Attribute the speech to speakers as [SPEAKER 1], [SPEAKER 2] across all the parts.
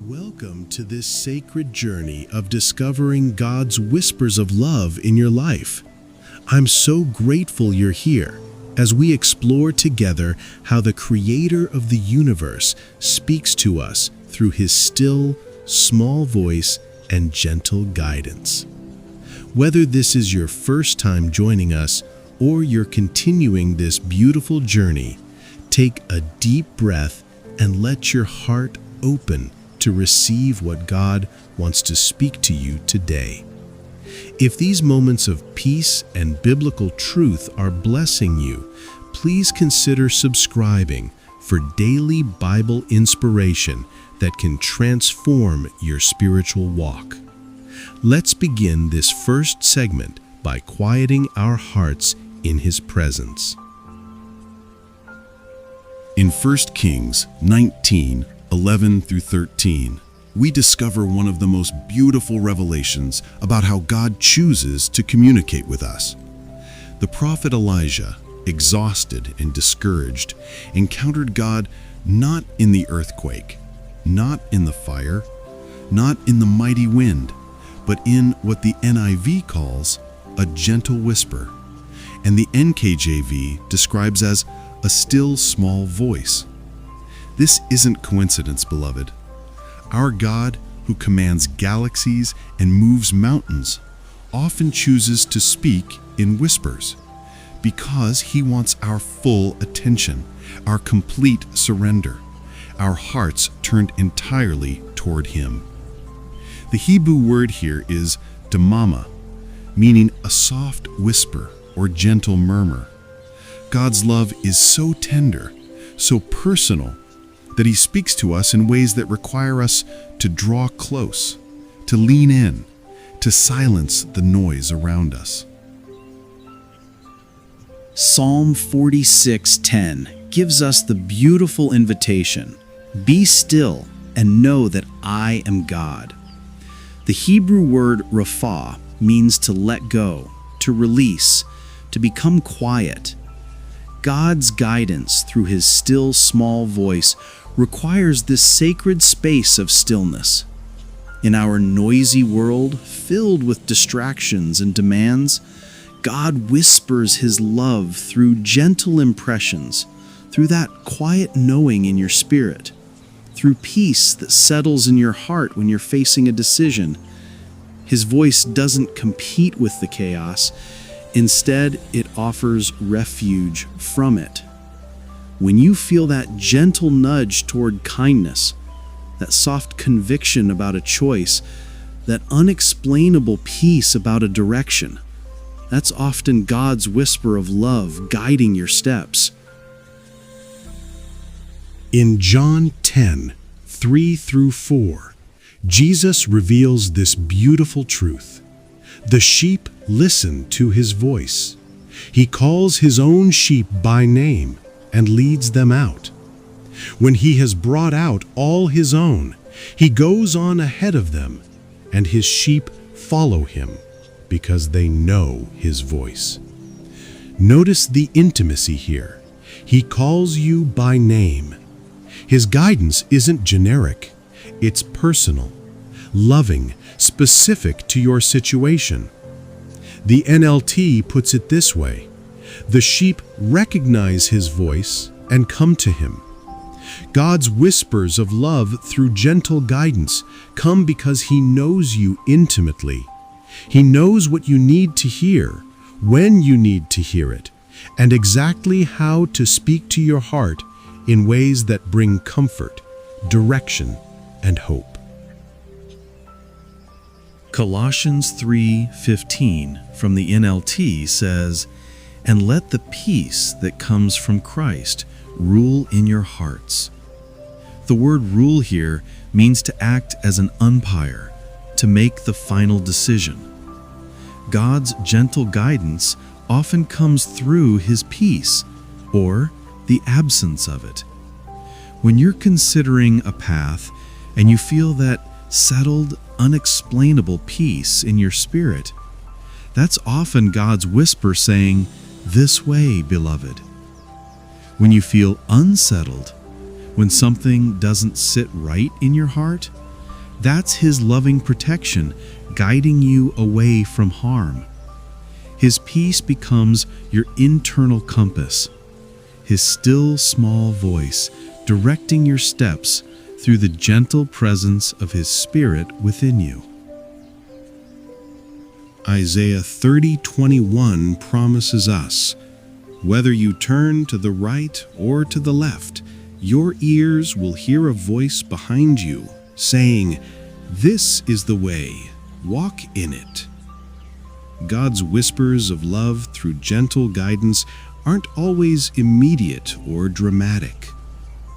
[SPEAKER 1] Welcome to this sacred journey of discovering God's whispers of love in your life. I'm so grateful you're here as we explore together how the Creator of the universe speaks to us through His still, small voice and gentle guidance. Whether this is your first time joining us or you're continuing this beautiful journey, take a deep breath and let your heart open to receive what God wants to speak to you today. If these moments of peace and biblical truth are blessing you, please consider subscribing for daily Bible inspiration that can transform your spiritual walk. Let's begin this first segment by quieting our hearts in His presence. In 1 Kings 19:11 through 13, we discover one of the most beautiful revelations about how God chooses to communicate with us. The prophet Elijah, exhausted and discouraged, encountered God not in the earthquake, not in the fire, not in the mighty wind, but in what the NIV calls a gentle whisper, and the NKJV describes as a still small voice. This isn't coincidence, beloved. Our God, who commands galaxies and moves mountains, often chooses to speak in whispers because He wants our full attention, our complete surrender, our hearts turned entirely toward Him. The Hebrew word here is damama, meaning a soft whisper or gentle murmur. God's love is so tender, so personal, that He speaks to us in ways that require us to draw close, to lean in, to silence the noise around us.
[SPEAKER 2] Psalm 46:10 gives us the beautiful invitation, "Be still and know that I am God." The Hebrew word rapha means to let go, to release, to become quiet. God's guidance through His still small voice requires this sacred space of stillness. In our noisy world, filled with distractions and demands, God whispers His love through gentle impressions, through that quiet knowing in your spirit, through peace that settles in your heart when you're facing a decision. His voice doesn't compete with the chaos. Instead, it offers refuge from it. When you feel that gentle nudge toward kindness, that soft conviction about a choice, that unexplainable peace about a direction, that's often God's whisper of love guiding your steps.
[SPEAKER 1] In John 10:3 through 4, Jesus reveals this beautiful truth. The sheep listen to His voice. He calls His own sheep by name and leads them out. When He has brought out all His own, He goes on ahead of them, and His sheep follow Him because they know His voice. Notice the intimacy here. He calls you by name. His guidance isn't generic. It's personal, loving, specific to your situation. The NLT puts it this way: the sheep recognize His voice and come to Him. God's whispers of love through gentle guidance come because He knows you intimately. He knows what you need to hear, when you need to hear it, and exactly how to speak to your heart in ways that bring comfort, direction, and hope.
[SPEAKER 2] Colossians 3:15 from the NLT says, "And let the peace that comes from Christ rule in your hearts." The word rule here means to act as an umpire, to make the final decision. God's gentle guidance often comes through His peace, or the absence of it. When you're considering a path and you feel that settled, unexplainable peace in your spirit, that's often God's whisper saying, "This way, beloved." When you feel unsettled, when something doesn't sit right in your heart, That's His loving protection, guiding you away from harm. His peace becomes your internal compass, His still small voice directing your steps through the gentle presence of His Spirit within you.
[SPEAKER 1] Isaiah 30:21 promises us, "Whether you turn to the right or to the left, your ears will hear a voice behind you, saying, 'This is the way, walk in it.'" God's whispers of love through gentle guidance aren't always immediate or dramatic.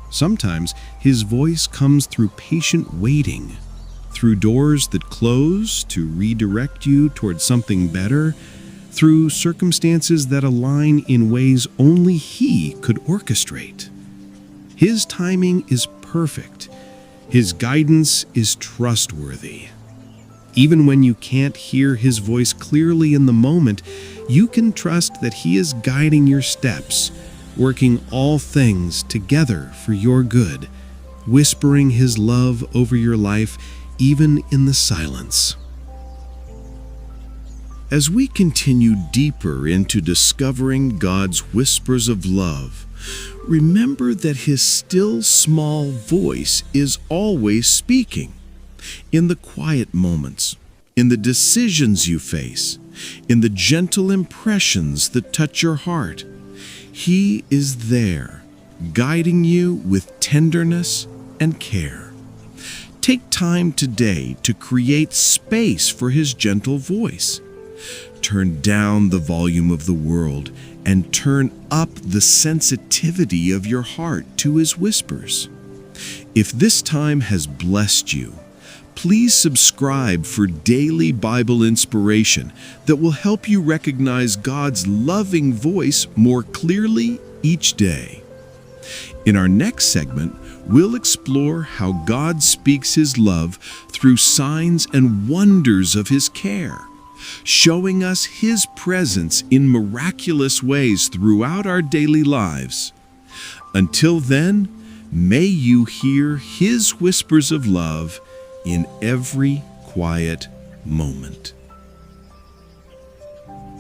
[SPEAKER 1] Sometimes His voice comes through patient waiting, through doors that close to redirect you toward something better, through circumstances that align in ways only He could orchestrate. His timing is perfect. His guidance is trustworthy. Even when you can't hear His voice clearly in the moment, you can trust that He is guiding your steps, working all things together for your good, whispering His love over your life even in the silence. As we continue deeper into discovering God's whispers of love, remember that His still small voice is always speaking. In the quiet moments, in the decisions you face, in the gentle impressions that touch your heart, He is there, guiding you with tenderness and care. Take time today to create space for His gentle voice. Turn down the volume of the world and turn up the sensitivity of your heart to His whispers. If this time has blessed you, please subscribe for daily Bible inspiration that will help you recognize God's loving voice more clearly each day. In our next segment, we'll explore how God speaks His love through signs and wonders of His care, showing us His presence in miraculous ways throughout our daily lives. Until then, may you hear His whispers of love in every quiet moment.